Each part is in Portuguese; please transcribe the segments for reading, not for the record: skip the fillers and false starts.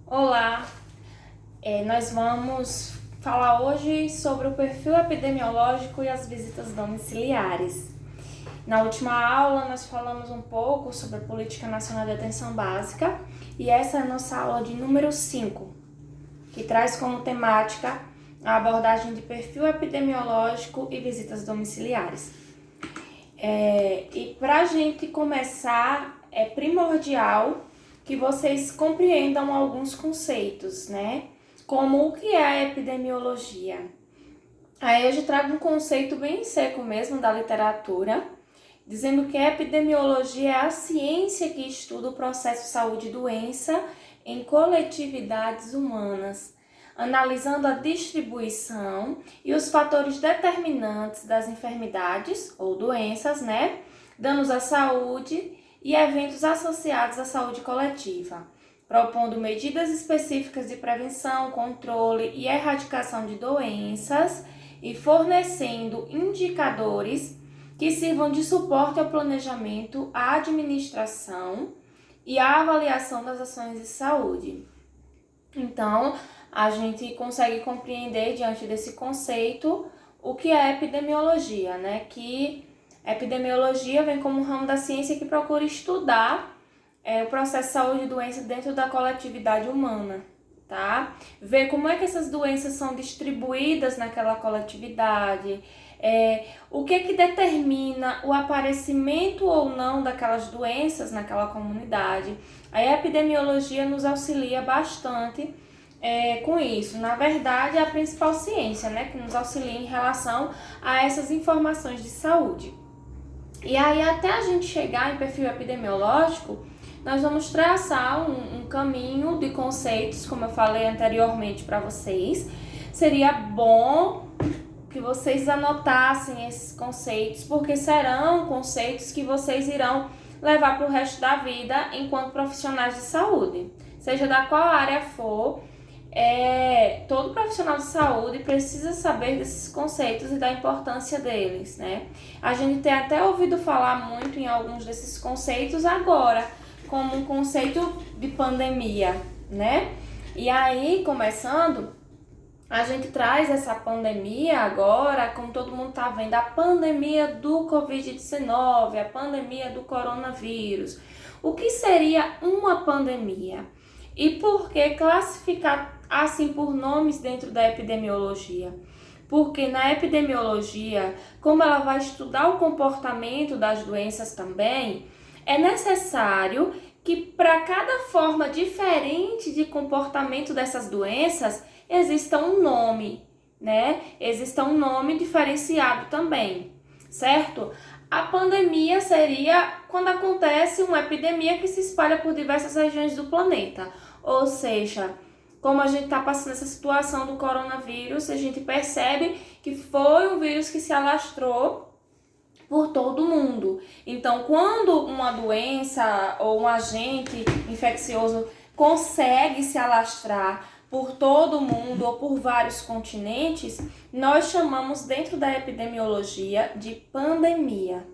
Olá, nós vamos falar hoje sobre o perfil epidemiológico e as visitas domiciliares. Na última aula nós falamos um pouco sobre a Política Nacional de Atenção Básica e essa é a nossa aula de número 5, que traz como temática a abordagem de perfil epidemiológico e visitas domiciliares. E para a gente começar, é primordial que vocês compreendam alguns conceitos, né? Como o que é a epidemiologia. Aí eu já trago um conceito bem seco mesmo da literatura, dizendo que a epidemiologia é a ciência que estuda o processo saúde e doença em coletividades humanas, analisando a distribuição e os fatores determinantes das enfermidades ou doenças, né? Danos à saúde e eventos associados à saúde coletiva, propondo medidas específicas de prevenção, controle e erradicação de doenças e fornecendo indicadores que sirvam de suporte ao planejamento, à administração e à avaliação das ações de saúde. Então, a gente consegue compreender diante desse conceito o que é epidemiologia, né? Que a epidemiologia vem como um ramo da ciência que procura estudar o processo de saúde e doença dentro da coletividade humana, tá? Ver como é que essas doenças são distribuídas naquela coletividade, o que determina o aparecimento ou não daquelas doenças naquela comunidade. A epidemiologia nos auxilia bastante com isso. Na verdade, é a principal ciência, né, que nos auxilia em relação a essas informações de saúde. E aí, até a gente chegar em perfil epidemiológico, nós vamos traçar um caminho de conceitos, como eu falei anteriormente para vocês. Seria bom que vocês anotassem esses conceitos, porque serão conceitos que vocês irão levar para o resto da vida enquanto profissionais de saúde. Seja da qual área for, todo profissional de saúde precisa saber desses conceitos e da importância deles, né? A gente tem até ouvido falar muito em alguns desses conceitos agora, como um conceito de pandemia, né? E aí, começando, a gente traz essa pandemia agora, como todo mundo tá vendo, a pandemia do Covid-19, a pandemia do coronavírus. O que seria uma pandemia? E por que classificar assim por nomes dentro da epidemiologia? Porque na epidemiologia, como ela vai estudar o comportamento das doenças também, é necessário que para cada forma diferente de comportamento dessas doenças exista um nome, né? Exista um nome diferenciado também, certo? A pandemia seria quando acontece uma epidemia que se espalha por diversas regiões do planeta. Ou seja, como a gente está passando essa situação do coronavírus, a gente percebe que foi um vírus que se alastrou por todo mundo. Então, quando uma doença ou um agente infeccioso consegue se alastrar por todo mundo ou por vários continentes, nós chamamos dentro da epidemiologia de pandemia,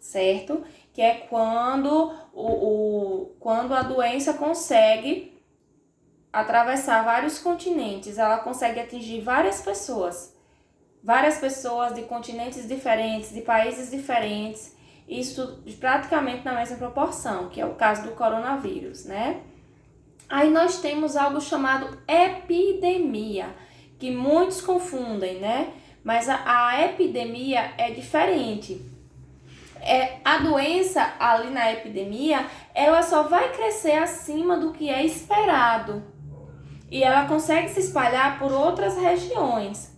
certo? Que é quando a doença consegue atravessar vários continentes, ela consegue atingir várias pessoas de continentes diferentes, de países diferentes, isso praticamente na mesma proporção, que é o caso do coronavírus, né? Aí nós temos algo chamado epidemia, que muitos confundem, né? Mas a epidemia é diferente. A doença ali na epidemia, ela só vai crescer acima do que é esperado. E ela consegue se espalhar por outras regiões,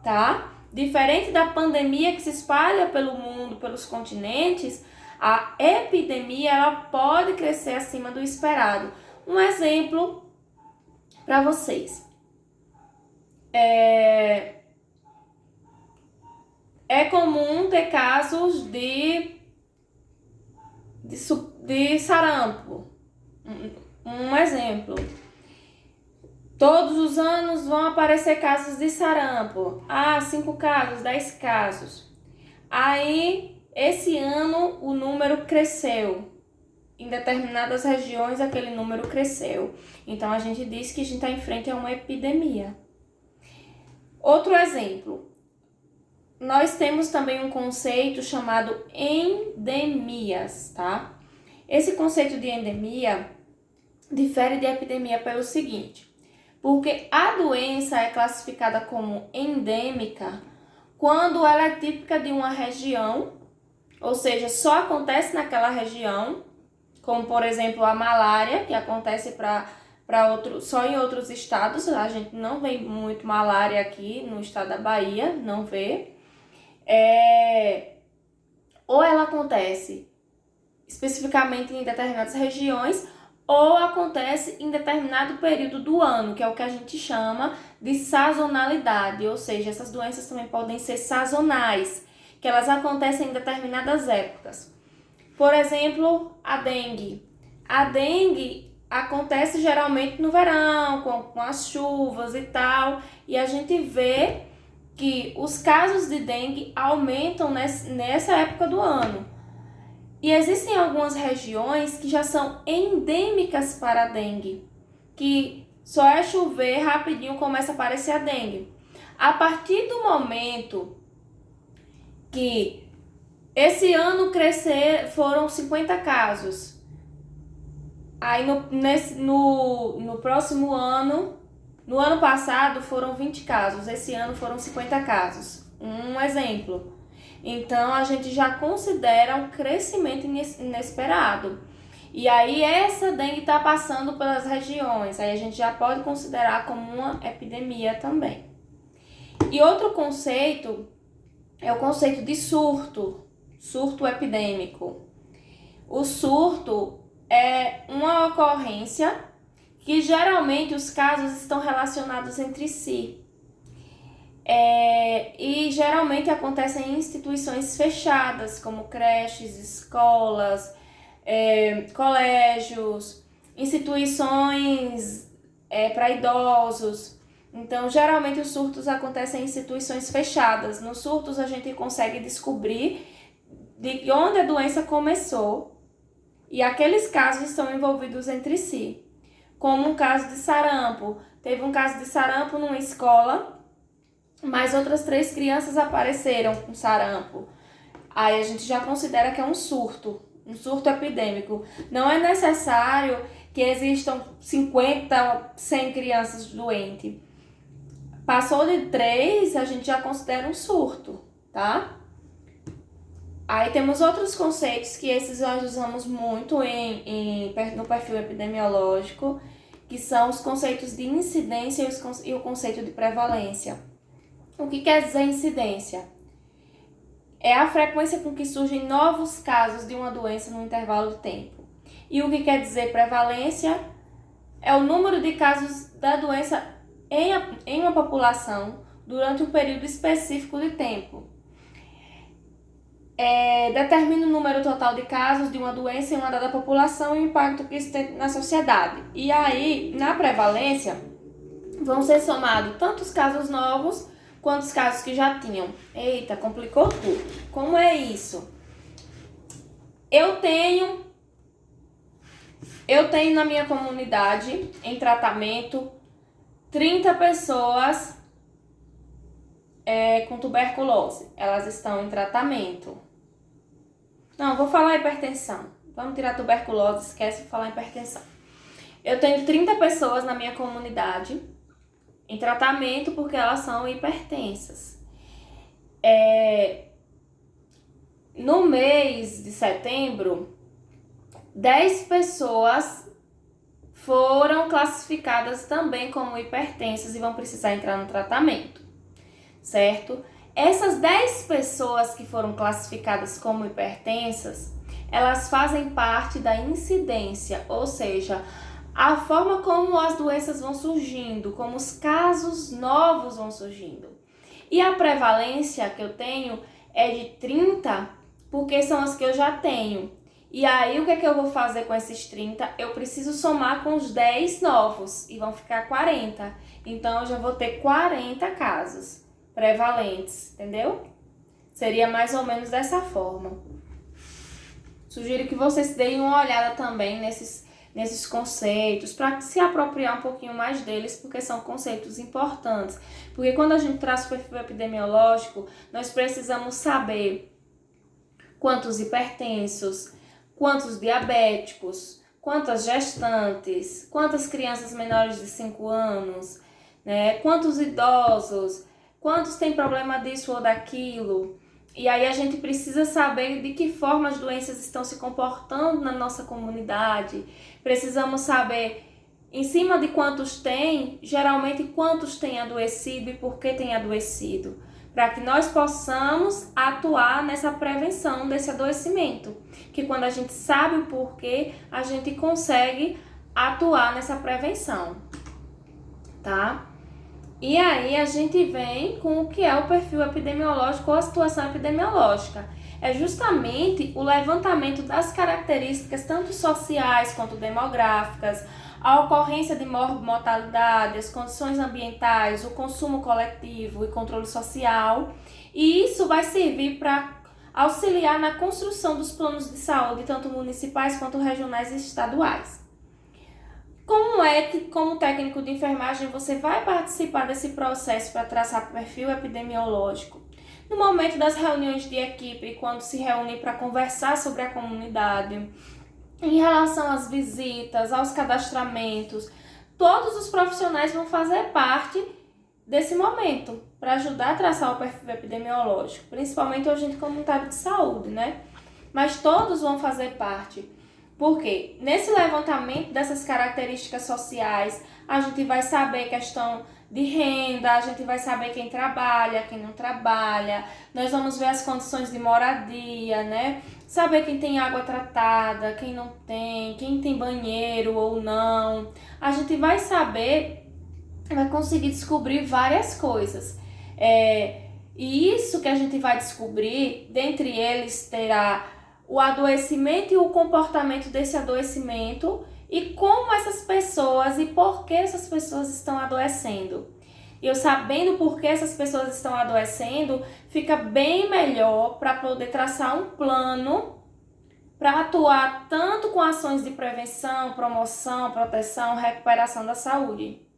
tá? Diferente da pandemia que se espalha pelo mundo, pelos continentes, a epidemia ela pode crescer acima do esperado. Um exemplo para vocês. É comum ter casos de sarampo. Um exemplo. Todos os anos vão aparecer casos de sarampo. 5 casos, 10 casos. Aí, esse ano, o número cresceu. em determinadas regiões aquele número cresceu. Então, a gente diz que a gente está em frente a uma epidemia. Outro exemplo, nós temos também um conceito chamado endemias, tá? Esse conceito de endemia difere de epidemia pelo seguinte, porque a doença é classificada como endêmica quando ela é típica de uma região, ou seja, só acontece naquela região, como por exemplo a malária, que acontece só em outros estados. A gente não vê muito malária aqui no estado da Bahia, não vê. Ou ela acontece especificamente em determinadas regiões, ou acontece em determinado período do ano, que é o que a gente chama de sazonalidade, ou seja, essas doenças também podem ser sazonais, que elas acontecem em determinadas épocas. Por exemplo, a dengue. A dengue acontece geralmente no verão, com as chuvas e tal, e a gente vê que os casos de dengue aumentam nessa época do ano. E existem algumas regiões que já são endêmicas para a dengue, que só é chover, rapidinho começa a aparecer a dengue. A partir do momento que esse ano foram 50 casos, aí no próximo ano, no ano passado foram 20 casos, esse ano foram 50 casos. Um exemplo. Então, a gente já considera um crescimento inesperado. E aí, essa dengue está passando pelas regiões. Aí, a gente já pode considerar como uma epidemia também. E outro conceito é o conceito de surto epidêmico. O surto é uma ocorrência que geralmente os casos estão relacionados entre si. E geralmente acontecem em instituições fechadas, como creches, escolas, colégios, instituições para idosos. Então, geralmente os surtos acontecem em instituições fechadas. Nos surtos a gente consegue descobrir de onde a doença começou e aqueles casos estão envolvidos entre si. Como um caso de sarampo. Teve um caso de sarampo numa escola, mas outras 3 crianças apareceram com sarampo. Aí a gente já considera que é um surto epidêmico. Não é necessário que existam 50, 100 crianças doentes. Passou de 3, a gente já considera um surto, tá? Aí temos outros conceitos que esses nós usamos muito no perfil epidemiológico, que são os conceitos de incidência e o conceito de prevalência. O que quer dizer incidência? É a frequência com que surgem novos casos de uma doença no intervalo de tempo. E o que quer dizer prevalência? É o número de casos da doença em uma população durante um período específico de tempo. Determina o número total de casos de uma doença em uma dada população e o impacto que isso tem na sociedade. E aí, na prevalência, vão ser somados tanto os casos novos quanto os casos que já tinham. Eita, complicou tudo. Como é isso? Eu tenho na minha comunidade, em tratamento, 30 pessoas com tuberculose. Elas estão em tratamento. Não, vou falar hipertensão. Vamos tirar tuberculose, esquece de falar hipertensão. Eu tenho 30 pessoas na minha comunidade em tratamento porque elas são hipertensas. No mês de setembro, 10 pessoas foram classificadas também como hipertensas e vão precisar entrar no tratamento, certo? Essas 10 pessoas que foram classificadas como hipertensas, elas fazem parte da incidência, ou seja, a forma como as doenças vão surgindo, como os casos novos vão surgindo. E a prevalência que eu tenho é de 30, porque são as que eu já tenho. E aí, o que é que eu vou fazer com esses 30? Eu preciso somar com os 10 novos e vão ficar 40. Então, eu já vou ter 40 casos prevalentes, entendeu? Seria mais ou menos dessa forma. Sugiro que vocês deem uma olhada também nesses conceitos, para se apropriar um pouquinho mais deles, porque são conceitos importantes. Porque quando a gente traz o perfil epidemiológico, nós precisamos saber quantos hipertensos, quantos diabéticos, quantas gestantes, quantas crianças menores de 5 anos, né? Quantos idosos, quantos têm problema disso ou daquilo. E aí a gente precisa saber de que forma as doenças estão se comportando na nossa comunidade. Precisamos saber, em cima de quantos tem, geralmente quantos têm adoecido e por que têm adoecido, para que nós possamos atuar nessa prevenção desse adoecimento. Que quando a gente sabe o porquê, a gente consegue atuar nessa prevenção, tá? E aí a gente vem com o que é o perfil epidemiológico ou a situação epidemiológica. É justamente o levantamento das características tanto sociais quanto demográficas, a ocorrência de mortalidade, as condições ambientais, o consumo coletivo e controle social. E isso vai servir para auxiliar na construção dos planos de saúde, tanto municipais quanto regionais e estaduais. Como é que, como técnico de enfermagem, você vai participar desse processo para traçar perfil epidemiológico? No momento das reuniões de equipe, quando se reúne para conversar sobre a comunidade, em relação às visitas, aos cadastramentos, todos os profissionais vão fazer parte desse momento para ajudar a traçar o perfil epidemiológico, principalmente o agente comunitário de saúde, né? Mas todos vão fazer parte. Porque nesse levantamento dessas características sociais, a gente vai saber questão de renda, a gente vai saber quem trabalha, quem não trabalha, nós vamos ver as condições de moradia, né? Saber quem tem água tratada, quem não tem, quem tem banheiro ou não. A gente vai saber, vai conseguir descobrir várias coisas. E isso que a gente vai descobrir, dentre eles terá o adoecimento e o comportamento desse adoecimento e como essas pessoas e por que essas pessoas estão adoecendo. E eu sabendo por que essas pessoas estão adoecendo, fica bem melhor para poder traçar um plano para atuar tanto com ações de prevenção, promoção, proteção, recuperação da saúde.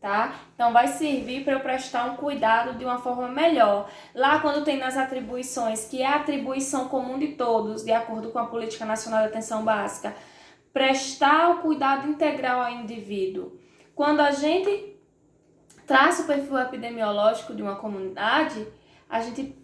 Tá? Então vai servir para eu prestar um cuidado de uma forma melhor. Lá quando tem nas atribuições, que é a atribuição comum de todos, de acordo com a Política Nacional de Atenção Básica, prestar o cuidado integral ao indivíduo. Quando a gente traça o perfil epidemiológico de uma comunidade, a gente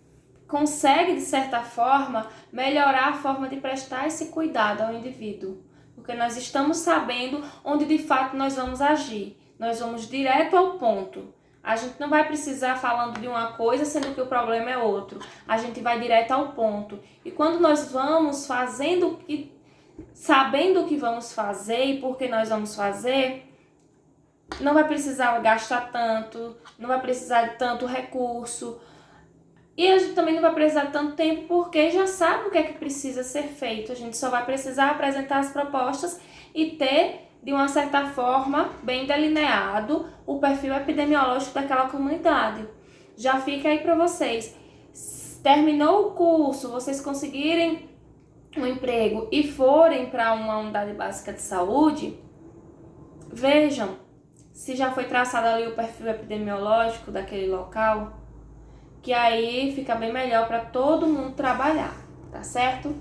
consegue, de certa forma, melhorar a forma de prestar esse cuidado ao indivíduo. Porque nós estamos sabendo onde de fato nós vamos agir. Nós vamos direto ao ponto. A gente não vai precisar falando de uma coisa, sendo que o problema é outro. A gente vai direto ao ponto. E quando nós vamos fazendo e sabendo o que vamos fazer e por que nós vamos fazer, não vai precisar gastar tanto, não vai precisar de tanto recurso. E a gente também não vai precisar de tanto tempo, porque já sabe o que é que precisa ser feito. A gente só vai precisar apresentar as propostas e ter, de uma certa forma, bem delineado o perfil epidemiológico daquela comunidade. Já fica aí para vocês. Terminou o curso, vocês conseguirem um emprego e forem para uma unidade básica de saúde, vejam se já foi traçado ali o perfil epidemiológico daquele local, que aí fica bem melhor para todo mundo trabalhar, tá certo?